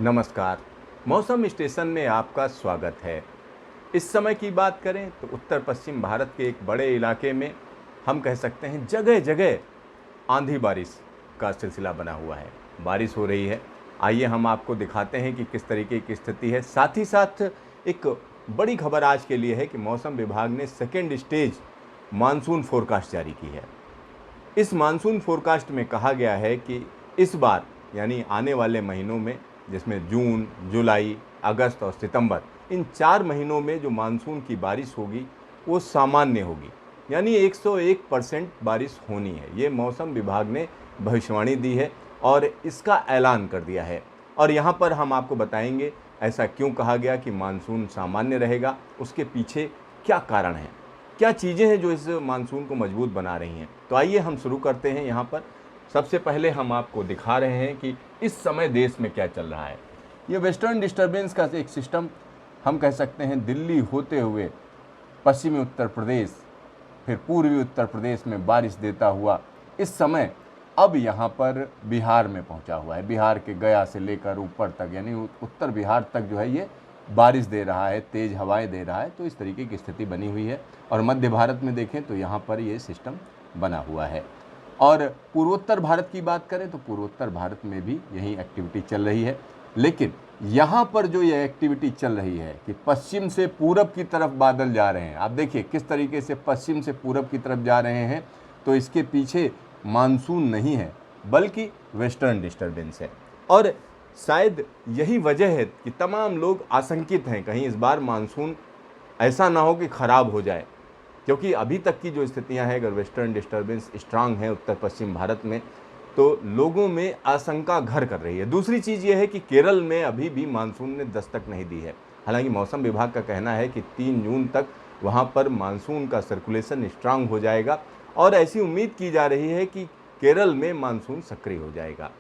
नमस्कार। मौसम स्टेशन में आपका स्वागत है। इस समय की बात करें तो उत्तर पश्चिम भारत के एक बड़े इलाके में हम कह सकते हैं जगह जगह आंधी बारिश का सिलसिला बना हुआ है। बारिश हो रही है। आइए हम आपको दिखाते हैं कि किस तरीके की स्थिति है। साथ ही साथ एक बड़ी खबर आज के लिए है कि मौसम विभाग ने सेकेंड स्टेज मानसून फोरकास्ट जारी की है। इस मानसून फोरकास्ट में कहा गया है कि इस बार यानी आने वाले महीनों में, जिसमें जून, जुलाई, अगस्त और सितंबर, इन 4 महीनों में जो मानसून की बारिश होगी वो सामान्य होगी, यानी 101% बारिश होनी है। ये मौसम विभाग ने भविष्यवाणी दी है और इसका ऐलान कर दिया है। और यहाँ पर हम आपको बताएंगे ऐसा क्यों कहा गया कि मानसून सामान्य रहेगा, उसके पीछे क्या कारण है, क्या चीज़ें हैं जो इस मानसून को मजबूत बना रही हैं। तो आइए हम शुरू करते हैं। यहाँ पर सबसे पहले हम आपको दिखा रहे हैं कि इस समय देश में क्या चल रहा है। ये वेस्टर्न डिस्टर्बेंस का एक सिस्टम हम कह सकते हैं दिल्ली होते हुए पश्चिमी उत्तर प्रदेश, फिर पूर्वी उत्तर प्रदेश में बारिश देता हुआ इस समय अब यहाँ पर बिहार में पहुँचा हुआ है। बिहार के गया से लेकर ऊपर तक, यानी उत्तर बिहार तक जो है ये बारिश दे रहा है, तेज़ हवाएं दे रहा है। तो इस तरीके की स्थिति बनी हुई है। और मध्य भारत में देखें तो यहाँ पर ये सिस्टम बना हुआ है। और पूर्वोत्तर भारत की बात करें तो पूर्वोत्तर भारत में भी यही एक्टिविटी चल रही है। लेकिन यहाँ पर जो ये एक्टिविटी चल रही है कि पश्चिम से पूरब की तरफ बादल जा रहे हैं, आप देखिए किस तरीके से पश्चिम से पूरब की तरफ जा रहे हैं। तो इसके पीछे मानसून नहीं है बल्कि वेस्टर्न डिस्टर्बेंस है। और शायद यही वजह है कि तमाम लोग आशंकित हैं कहीं इस बार मानसून ऐसा ना हो कि ख़राब हो जाए, क्योंकि अभी तक की जो स्थितियां हैं, अगर वेस्टर्न डिस्टर्बेंस स्ट्रांग है उत्तर पश्चिम भारत में तो लोगों में आशंका घर कर रही है। दूसरी चीज़ ये है कि केरल में अभी भी मानसून ने दस्तक नहीं दी है। हालांकि मौसम विभाग का कहना है कि 3 जून तक वहां पर मानसून का सर्कुलेशन स्ट्रांग हो जाएगा और ऐसी उम्मीद की जा रही है कि केरल में मानसून सक्रिय हो जाएगा।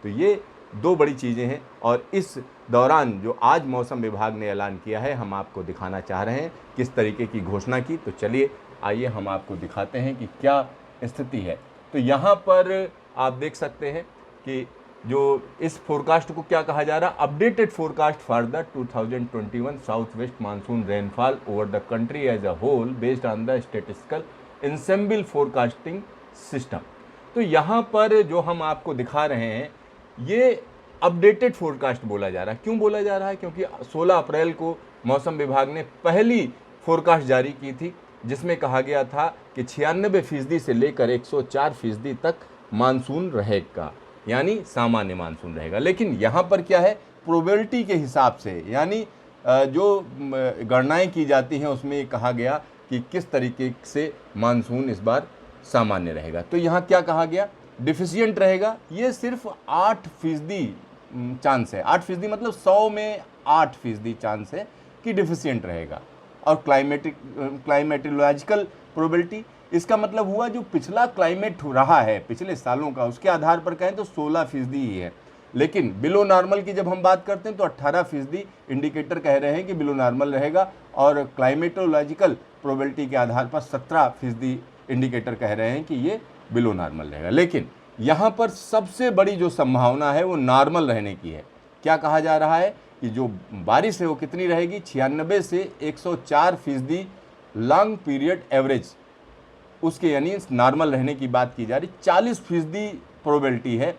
तो ये 2 बड़ी चीज़ें हैं। और इस दौरान जो आज मौसम विभाग ने ऐलान किया है, हम आपको दिखाना चाह रहे हैं किस तरीके की घोषणा की। तो चलिए आइए हम आपको दिखाते हैं कि क्या स्थिति है। तो यहाँ पर आप देख सकते हैं कि जो इस फोरकास्ट को क्या कहा जा रहा है, updated forecast for the 2021 south west monsoon rainfall over the country as a whole based on the statistical ensemble forecasting system. तो यहाँ पर जो हम आपको दिखा रहे हैं ये अपडेटेड फोरकास्ट बोला जा रहा है। क्यों बोला जा रहा है? क्योंकि 16 अप्रैल को मौसम विभाग ने पहली फोरकास्ट जारी की थी जिसमें कहा गया था कि 96% से लेकर 104% तक मानसून रहेगा, यानी सामान्य मानसून रहेगा। लेकिन यहाँ पर क्या है, प्रोबेबिलिटी के हिसाब से, यानी जो गणनाएं की जाती हैं उसमें ये कहा गया कि किस तरीके से मानसून इस बार सामान्य रहेगा। तो यहाँ क्या कहा गया, डिफिशियंट रहेगा। ये सिर्फ 8% चांस है। 8% मतलब 100 में 8% चांस है कि डिफिशियंट रहेगा। और क्लाइमेटोलॉजिकल प्रोबेबिलिटी, इसका मतलब हुआ जो पिछला क्लाइमेट रहा है पिछले सालों का, उसके आधार पर कहें तो 16% ही है। लेकिन बिलो नॉर्मल की जब हम बात करते हैं तो 18% इंडिकेटर कह रहे हैं कि बिलो नॉर्मल रहेगा। और क्लाइमेटोलॉजिकल प्रोबेबिलिटी के आधार पर 17% इंडिकेटर कह रहे हैं कि ये बिलो नॉर्मल रहेगा। लेकिन यहाँ पर सबसे बड़ी जो संभावना है वो नॉर्मल रहने की है। क्या कहा जा रहा है कि जो बारिश है वो कितनी रहेगी, 96 से 104% लॉन्ग पीरियड एवरेज, उसके यानी नॉर्मल रहने की बात की जा रही। 40% प्रोबेबिलिटी है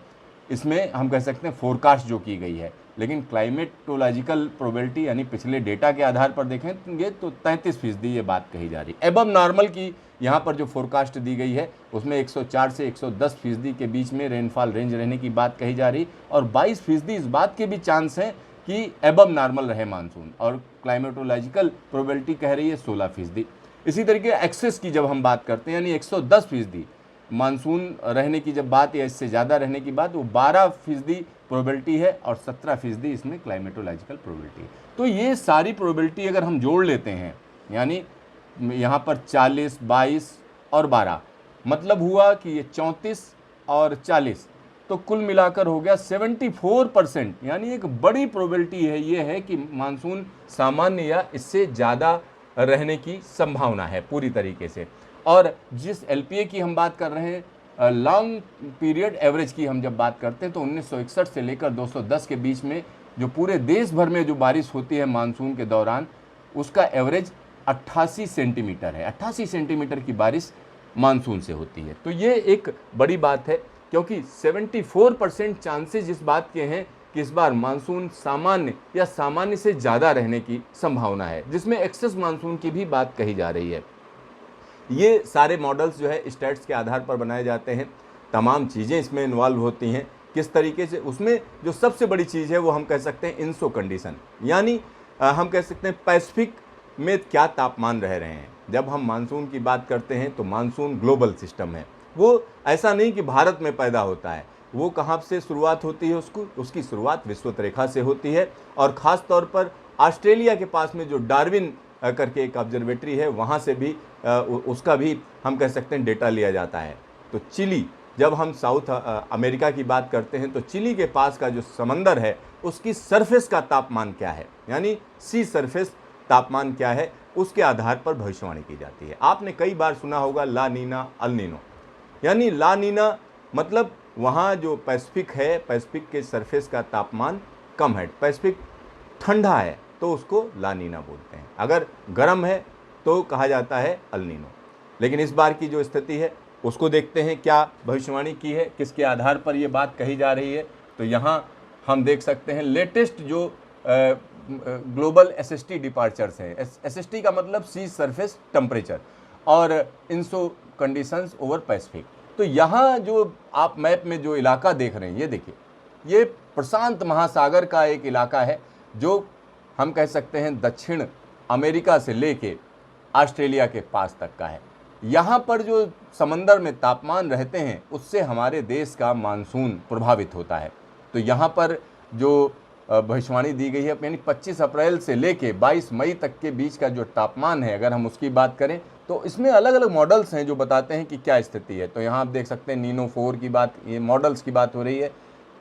इसमें, हम कह सकते हैं फोरकास्ट जो की गई है। लेकिन क्लाइमेटोलॉजिकल प्रोबेबिलिटी यानी पिछले डेटा के आधार पर देखेंगे तो 33% ये बात कही जा रही। एबव नॉर्मल की यहाँ पर जो फोरकास्ट दी गई है उसमें 104 से 110% के बीच में रेनफॉल रेंज रहने की बात कही जा रही। और 22% इस बात के भी चांस हैं कि एबव नॉर्मल रहे मानसून। और क्लाइमेटोलॉजिकल प्रोबेबिलिटी कह रही है 16%। इसी तरीके एक्सेस की जब हम बात करते हैं यानी 110% मानसून रहने की जब बात या इससे ज़्यादा रहने की बात, वो 12% प्रोबेबिलिटी है और 17% इसमें क्लाइमेटोलॉजिकल प्रोबेबिलिटी है। तो ये सारी प्रोबेबिलिटी अगर हम जोड़ लेते हैं, यानी यहाँ पर 40, 22 और 12, मतलब हुआ कि ये 34 और 40, तो कुल मिलाकर हो गया 74%। यानी एक बड़ी प्रोबेबिलिटी है ये है कि मानसून सामान्य या इससे ज़्यादा रहने की संभावना है पूरी तरीके से। और जिस एलपीए की हम बात कर रहे हैं लॉन्ग पीरियड एवरेज की हम जब बात करते हैं तो 1961 से लेकर 210 के बीच में जो पूरे देश भर में जो बारिश होती है मानसून के दौरान, उसका एवरेज 88 सेंटीमीटर है। 88 सेंटीमीटर की बारिश मानसून से होती है। तो ये एक बड़ी बात है, क्योंकि 74% चांसेस इस बात के हैं कि इस बार मानसून सामान्य या सामान्य से ज़्यादा रहने की संभावना है, जिसमें एक्सेस मानसून की भी बात कही जा रही है। ये सारे मॉडल्स जो है स्टैट्स के आधार पर बनाए जाते हैं, तमाम चीज़ें इसमें इन्वॉल्व होती हैं किस तरीके से। उसमें जो सबसे बड़ी चीज़ है वो हम कह सकते हैं इंसो कंडीशन, यानी हम कह सकते हैं पैसिफिक में क्या तापमान रह रहे हैं। जब हम मानसून की बात करते हैं तो मानसून ग्लोबल सिस्टम है, वो ऐसा नहीं कि भारत में पैदा होता है। वो कहाँ से शुरुआत होती है, उसकी शुरुआत विषुवत रेखा से होती है, और ख़ास तौर पर ऑस्ट्रेलिया के पास में जो डार्विन करके एक ऑब्जर्वेटरी है, वहाँ से भी उसका भी हम कह सकते हैं डेटा लिया जाता है। तो चिली, जब हम साउथ अमेरिका की बात करते हैं तो चिली के पास का जो समंदर है उसकी सरफेस का तापमान क्या है, यानी सी सरफेस तापमान क्या है, उसके आधार पर भविष्यवाणी की जाती है। आपने कई बार सुना होगा ला नीना अल नीनो, यानी ला नीना मतलब वहाँ जो पैसिफिक है, पैसिफिक के सरफेस का तापमान कम है, पैसिफिक ठंडा है तो उसको ला नीना बोलते हैं। अगर गर्म है तो कहा जाता है अल नीनो। लेकिन इस बार की जो स्थिति है उसको देखते हैं, क्या भविष्यवाणी की है, किसके आधार पर ये बात कही जा रही है। तो यहाँ हम देख सकते हैं लेटेस्ट जो ग्लोबल एसएसटी डिपार्चर्स हैं। एसएसटी का मतलब सी सरफेस टेम्परेचर और इंसो कंडीशंस ओवर पैसिफिक। तो यहाँ जो आप मैप में जो इलाका देख रहे हैं, ये देखिए, ये प्रशांत महासागर का एक इलाका है जो हम कह सकते हैं दक्षिण अमेरिका से लेके ऑस्ट्रेलिया के पास तक का है। यहाँ पर जो समंदर में तापमान रहते हैं उससे हमारे देश का मानसून प्रभावित होता है। तो यहाँ पर जो भविष्यवाणी दी गई है, यानी 25 अप्रैल से लेके 22 मई तक के बीच का जो तापमान है, अगर हम उसकी बात करें तो इसमें अलग अलग मॉडल्स हैं जो बताते हैं कि क्या स्थिति है। तो यहाँ आप देख सकते हैं नीनो 4 की बात, ये मॉडल्स की बात हो रही है।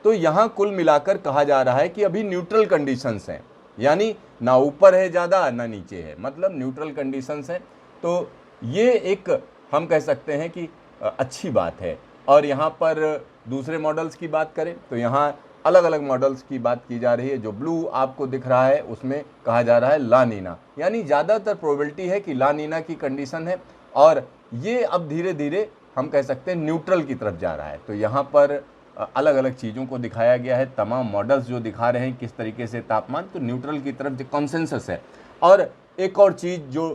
तो यहाँ कुल मिलाकर कहा जा रहा है कि अभी न्यूट्रल कंडीशंस हैं, यानी ना ऊपर है ज़्यादा ना नीचे है, मतलब न्यूट्रल कंडीशंस हैं। तो ये एक हम कह सकते हैं कि अच्छी बात है। और यहाँ पर दूसरे मॉडल्स की बात करें तो यहाँ अलग अलग मॉडल्स की बात की जा रही है। जो ब्लू आपको दिख रहा है उसमें कहा जा रहा है ला नीना, यानी ज़्यादातर प्रोबेबिलिटी है कि ला नीना की कंडीशन है, और ये अब धीरे धीरे हम कह सकते हैं न्यूट्रल की तरफ जा रहा है। तो यहाँ पर अलग अलग चीज़ों को दिखाया गया है, तमाम मॉडल्स जो दिखा रहे हैं किस तरीके से तापमान, तो न्यूट्रल की तरफ जो कॉन्सेंसस है। और एक और चीज़ जो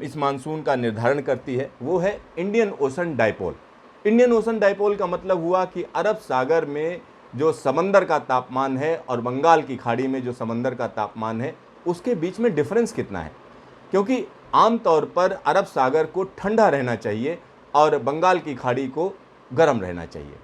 इस मानसून का निर्धारण करती है वो है Indian ocean dipole. Indian ocean dipole का मतलब हुआ कि अरब सागर में जो समंदर का तापमान है और बंगाल की खाड़ी में जो समंदर का तापमान है उसके बीच में डिफरेंस कितना है, क्योंकि आमतौर पर अरब सागर को ठंडा रहना चाहिए और बंगाल की खाड़ी को गर्म रहना चाहिए।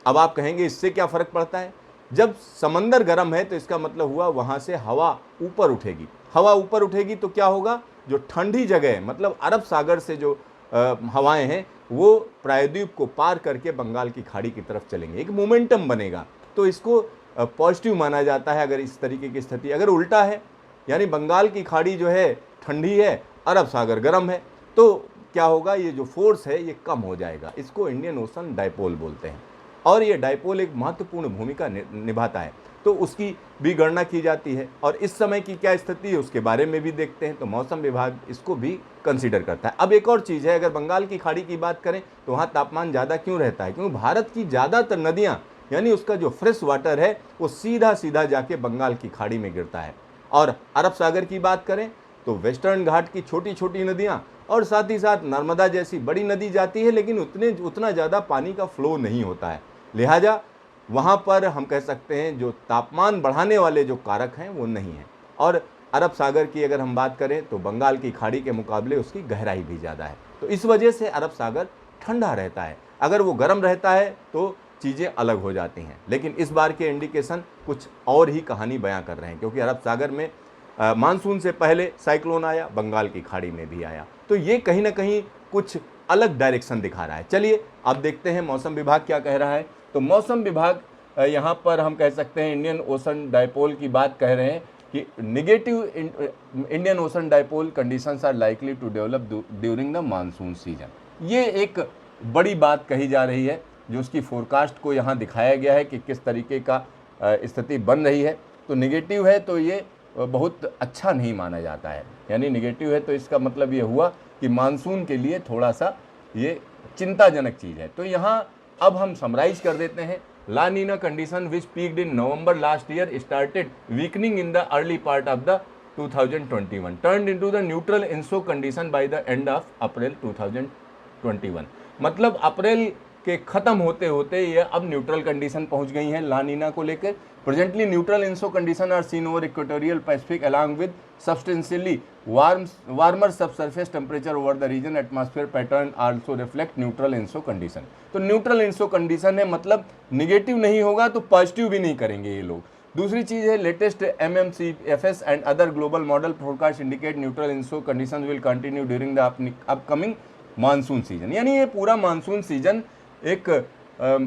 अब आप कहेंगे इससे क्या फ़र्क पड़ता है? जब समंदर गर्म है तो इसका मतलब हुआ वहाँ से हवा ऊपर उठेगी, हवा ऊपर उठेगी तो क्या होगा, जो ठंडी जगह है मतलब अरब सागर से जो हवाएं हैं वो प्रायद्वीप को पार करके बंगाल की खाड़ी की तरफ चलेंगे, एक मोमेंटम बनेगा। तो इसको पॉजिटिव माना जाता है अगर इस तरीके की स्थिति। अगर उल्टा है, यानी बंगाल की खाड़ी जो है ठंडी है, अरब सागर गर्म है, तो क्या होगा, ये जो फोर्स है ये कम हो जाएगा। इसको इंडियन ओशन डाइपोल बोलते हैं, और ये डाइपोल एक महत्वपूर्ण भूमिका निभाता है, तो उसकी भी गणना की जाती है। और इस समय की क्या स्थिति है उसके बारे में भी देखते हैं, तो मौसम विभाग इसको भी कंसीडर करता है। अब एक और चीज़ है, अगर बंगाल की खाड़ी की बात करें तो वहाँ तापमान ज़्यादा क्यों रहता है, क्योंकि भारत की ज़्यादातर नदियाँ, यानी उसका जो फ्रेश वाटर है वो सीधा सीधा जाके बंगाल की खाड़ी में गिरता है। और अरब सागर की बात करें तो वेस्टर्न घाट की छोटी छोटी नदियाँ और साथ ही साथ नर्मदा जैसी बड़ी नदी जाती है, लेकिन उतना ज़्यादा पानी का फ्लो नहीं होता है। लिहाजा वहाँ पर हम कह सकते हैं जो तापमान बढ़ाने वाले जो कारक हैं वो नहीं हैं। और अरब सागर की अगर हम बात करें तो बंगाल की खाड़ी के मुकाबले उसकी गहराई भी ज़्यादा है, तो इस वजह से अरब सागर ठंडा रहता है। अगर वो गर्म रहता है तो चीज़ें अलग हो जाती हैं। लेकिन इस बार के इंडिकेशन कुछ और ही कहानी बयां कर रहे हैं, क्योंकि अरब सागर में मानसून से पहले साइक्लोन आया, बंगाल की खाड़ी में भी आया, तो ये कहीं ना कहीं कुछ अलग डायरेक्शन दिखा रहा है। चलिए अब देखते हैं मौसम विभाग क्या कह रहा है। तो मौसम विभाग यहाँ पर हम कह सकते हैं इंडियन ओशन डाइपोल की बात कह रहे हैं कि negative Indian ocean dipole conditions are likely to develop during the monsoon season. ये एक बड़ी बात कही जा रही है, जो उसकी फोरकास्ट को यहाँ दिखाया गया है कि किस तरीके का स्थिति बन रही है। तो निगेटिव है तो ये बहुत अच्छा नहीं माना जाता है, यानी निगेटिव है तो इसका मतलब ये हुआ कि मानसून के लिए थोड़ा सा ये चिंताजनक चीज़ है। तो यहाँ अब हम समराइज कर देते हैं। La Nina condition which peaked in November last year started weakening in the early part of the 2021 turned into the neutral ENSO condition by the end of April 2021। मतलब अप्रैल के ख़त्म होते होते ये अब न्यूट्रल कंडीशन पहुंच गई हैं ला नीना को लेकर। Presently neutral ENSO condition are seen over equatorial Pacific along with substantially warmer subsurface temperature over the region. Atmosphere pattern also reflect neutral ENSO condition. तो न्यूट्रल ENSO कंडीशन है, मतलब negative नहीं होगा तो positive भी नहीं करेंगे ये लोग। दूसरी चीज़ है latest MMCFS and other global model forecast indicate neutral ENSO condition will continue during the upcoming monsoon season. यानी ये पूरा मानसून सीजन एक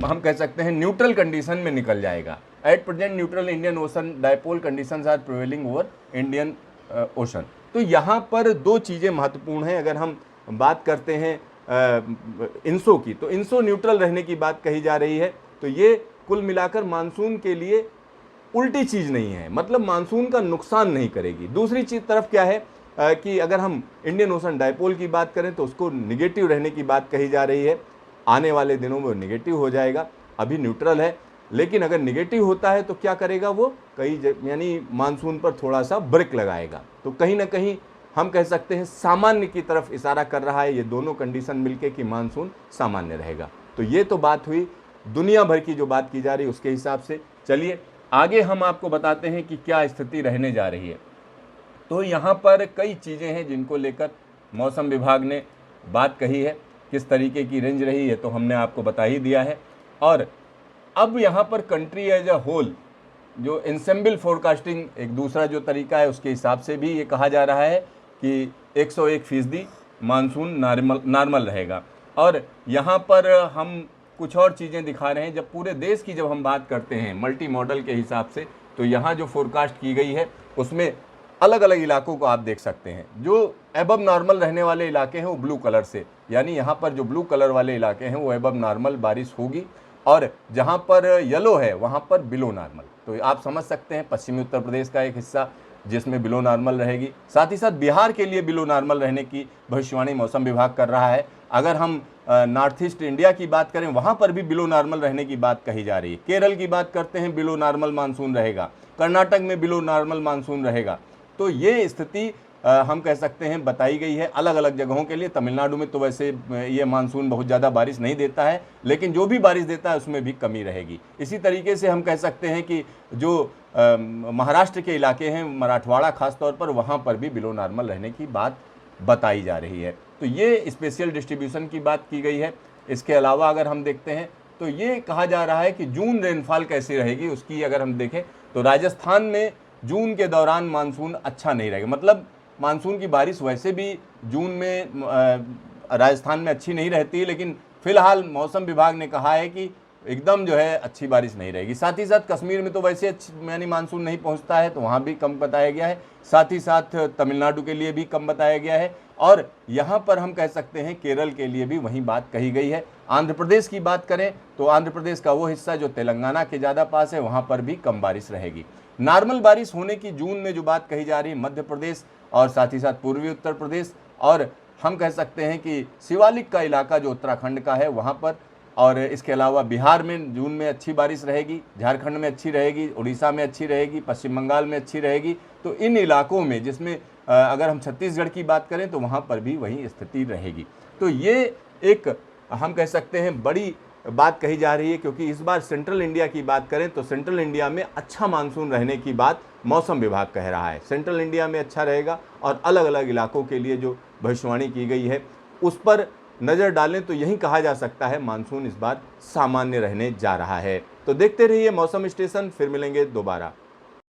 हम कह सकते हैं न्यूट्रल कंडीशन में निकल जाएगा। At present neutral Indian ocean dipole conditions are prevailing over Indian ocean. तो यहाँ पर दो चीज़ें महत्वपूर्ण हैं। अगर हम बात करते हैं इंसो की, तो इंसो न्यूट्रल रहने की बात कही जा रही है। तो ये कुल मिलाकर मानसून के लिए उल्टी चीज़ नहीं है, मतलब मानसून का नुकसान नहीं करेगी। दूसरी चीज़ तरफ क्या है कि अगर हम इंडियन ओशन डायपोल की बात करें तो उसको निगेटिव रहने की बात कही जा रही है। आने वाले दिनों में वो निगेटिव हो जाएगा, अभी न्यूट्रल है, लेकिन अगर निगेटिव होता है तो क्या करेगा वो, यानी मानसून पर थोड़ा सा ब्रेक लगाएगा। तो कहीं ना कहीं हम कह सकते हैं सामान्य की तरफ इशारा कर रहा है ये दोनों कंडीशन मिलके कि मानसून सामान्य रहेगा। तो ये तो बात हुई दुनिया भर की जो बात की जा रही है उसके हिसाब से। चलिए आगे हम आपको बताते हैं कि क्या स्थिति रहने जा रही है। तो यहाँ पर कई चीज़ें हैं जिनको लेकर मौसम विभाग ने बात कही है, किस तरीके की रेंज रही है तो हमने आपको बता ही दिया है। और अब यहाँ पर कंट्री एज अ होल जो इंसेम्बल फोरकास्टिंग एक दूसरा जो तरीका है उसके हिसाब से भी ये कहा जा रहा है कि 101% मानसून नॉर्मल रहेगा। और यहाँ पर हम कुछ और चीज़ें दिखा रहे हैं। जब पूरे देश की जब हम बात करते हैं मल्टी मॉडल के हिसाब से, तो यहाँ जो फोरकास्ट की गई है उसमें अलग अलग इलाकों को आप देख सकते हैं। जो एबव नॉर्मल रहने वाले इलाके हैं वो ब्लू कलर से, यानी यहाँ पर जो ब्लू कलर वाले इलाके हैं वो एबव नॉर्मल बारिश होगी, और जहाँ पर येलो है वहाँ पर बिलो नॉर्मल। तो आप समझ सकते हैं पश्चिमी उत्तर प्रदेश का एक हिस्सा जिसमें बिलो नॉर्मल रहेगी। साथ ही साथ बिहार के लिए बिलो नॉर्मल रहने की भविष्यवाणी मौसम विभाग कर रहा है। अगर हम नॉर्थ ईस्ट इंडिया की बात करें वहाँ पर भी बिलो नॉर्मल रहने की बात कही जा रही है। केरल की बात करते हैं बिलो नॉर्मल मानसून रहेगा, कर्नाटक में बिलो नॉर्मल मानसून रहेगा। तो ये स्थिति हम कह सकते हैं बताई गई है अलग अलग जगहों के लिए। तमिलनाडु में तो वैसे ये मानसून बहुत ज़्यादा बारिश नहीं देता है, लेकिन जो भी बारिश देता है उसमें भी कमी रहेगी। इसी तरीके से हम कह सकते हैं कि जो महाराष्ट्र के इलाके हैं, मराठवाड़ा खास तौर पर, वहाँ पर भी बिलो नॉर्मल रहने की बात बताई जा रही है। तो ये स्पेशल डिस्ट्रीब्यूशन की बात की गई है। इसके अलावा अगर हम देखते हैं तो ये कहा जा रहा है कि जून रेनफॉल कैसी रहेगी उसकी अगर हम देखें तो राजस्थान में जून के दौरान मानसून अच्छा नहीं रहेगा। मतलब मानसून की बारिश वैसे भी जून में राजस्थान में अच्छी नहीं रहती, लेकिन फिलहाल मौसम विभाग ने कहा है कि एकदम जो है अच्छी बारिश नहीं रहेगी। साथ ही साथ कश्मीर में तो वैसे यानी मानसून नहीं पहुंचता है, तो वहाँ भी कम बताया गया है। साथ ही साथ तमिलनाडु के लिए भी कम बताया गया है, और यहाँ पर हम कह सकते हैं केरल के लिए भी वही बात कही गई है। आंध्र प्रदेश की बात करें तो आंध्र प्रदेश का वो हिस्सा जो तेलंगाना के ज़्यादा पास है, वहाँ पर भी कम बारिश रहेगी। नॉर्मल बारिश होने की जून में जो बात कही जा रही है मध्य प्रदेश और साथ ही साथ पूर्वी उत्तर प्रदेश, और हम कह सकते हैं कि शिवालिक का इलाका जो उत्तराखंड का है वहाँ पर, और इसके अलावा बिहार में जून में अच्छी बारिश रहेगी, झारखंड में अच्छी रहेगी, उड़ीसा में अच्छी रहेगी, पश्चिम बंगाल में अच्छी रहेगी। तो इन इलाकों में, जिसमें अगर हम छत्तीसगढ़ की बात करें तो वहाँ पर भी वही स्थिति रहेगी। तो ये एक हम कह सकते हैं बड़ी बात कही जा रही है, क्योंकि इस बार सेंट्रल इंडिया की बात करें तो सेंट्रल इंडिया में अच्छा मानसून रहने की बात मौसम विभाग कह रहा है। सेंट्रल इंडिया में अच्छा रहेगा, और अलग अलग इलाकों के लिए जो भविष्यवाणी की गई है उस पर नज़र डालें तो यही कहा जा सकता है मानसून इस बार सामान्य रहने जा रहा है। तो देखते रहिए मौसम स्टेशन, फिर मिलेंगे दोबारा।